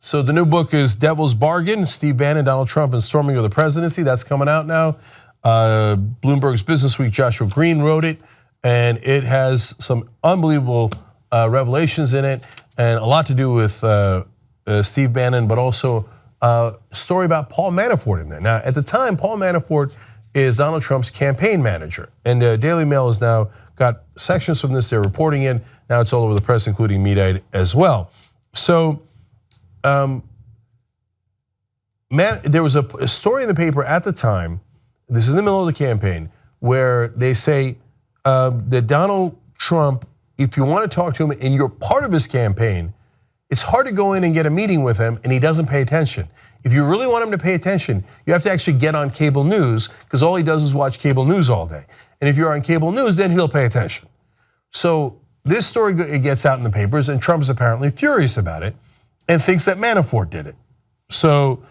So the new book is Devil's Bargain, Steve Bannon, Donald Trump, and Storming of the Presidency. That's coming out now. Bloomberg's Business Week, Joshua Green wrote it, and it has some unbelievable revelations in it, and a lot to do with Steve Bannon, but also a story about Paul Manafort in there. Now, at the time, Paul Manafort is Donald Trump's campaign manager, and the Daily Mail has now got sections from this they're reporting in. Now it's all over the press, including MELTDOWN as well. So, there was a story in the paper at the time, this is in the middle of the campaign, where they say that Donald Trump, if you want to talk to him and you're part of his campaign, it's hard to go in and get a meeting with him and he doesn't pay attention. If you really want him to pay attention, you have to actually get on cable news, because all he does is watch cable news all day. And if you're on cable news, then he'll pay attention. So this story gets out in the papers, and Trump is apparently furious about it and thinks that Manafort did it. So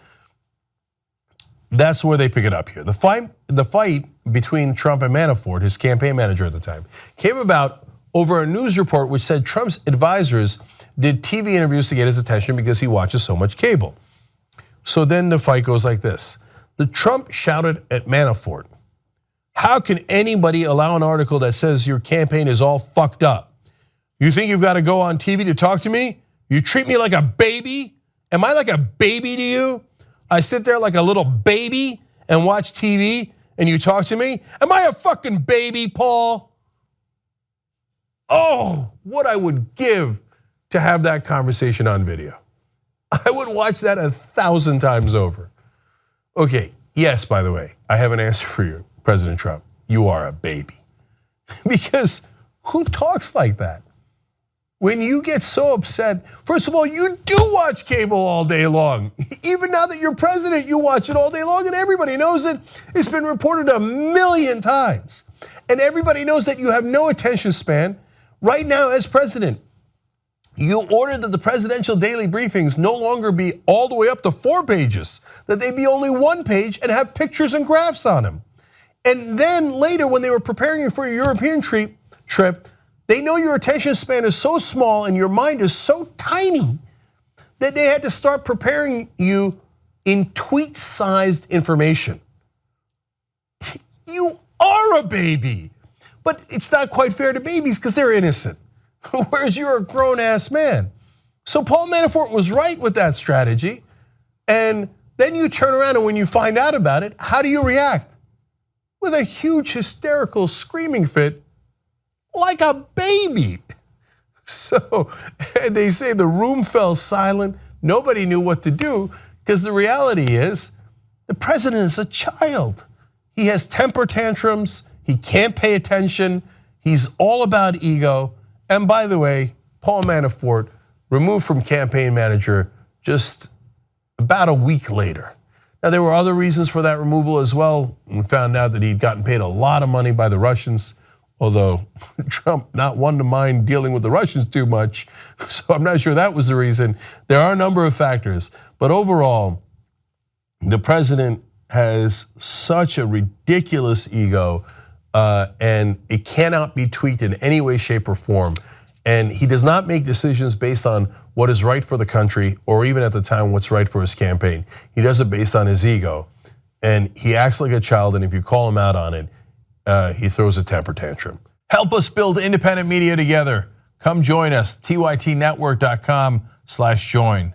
that's where they pick it up here. The fight between Trump and Manafort, his campaign manager at the time, came about over a news report which said Trump's advisors did TV interviews to get his attention because he watches so much cable. So then the fight goes like this. The Trump shouted at Manafort, "How can anybody allow an article that says your campaign is all fucked up? You think you've got to go on TV to talk to me? You treat me like a baby? Am I like a baby to you? I sit there like a little baby and watch TV and you talk to me? Am I a fucking baby, Paul?" Oh, what I would give to have that conversation on video. I would watch that 1,000 times over. Okay, yes, by the way, I have an answer for you, President Trump. You are a baby. Because who talks like that? When you get so upset, first of all, you do watch cable all day long. Even now that you're president, you watch it all day long, and everybody knows it. It's been reported 1,000,000 times. And everybody knows that you have no attention span. Right now, as president, you ordered that the presidential daily briefings no longer be all the way up to 4 pages, that they be only 1 page and have pictures and graphs on them. And then later, when they were preparing you for your European trip, they know your attention span is so small and your mind is so tiny that they had to start preparing you in tweet-sized information. You are a baby, but it's not quite fair to babies because they're innocent, whereas you're a grown-ass man. So Paul Manafort was right with that strategy, and then you turn around and when you find out about it, how do you react? With a huge hysterical screaming fit, like a baby. So, and they say the room fell silent. Nobody knew what to do, because the reality is the president is a child. He has temper tantrums. He can't pay attention. He's all about ego. And by the way, Paul Manafort removed from campaign manager just about a week later. Now, there were other reasons for that removal as well. We found out that he'd gotten paid a lot of money by the Russians, although Trump not one to mind dealing with the Russians too much, so I'm not sure that was the reason. There are a number of factors, but overall, the president has such a ridiculous ego, and it cannot be tweaked in any way, shape, or form. And he does not make decisions based on what is right for the country, or even at the time what's right for his campaign. He does it based on his ego, and he acts like a child, and if you call him out on it, he throws a temper tantrum. Help us build independent media together. Come join us, tytnetwork.com/join.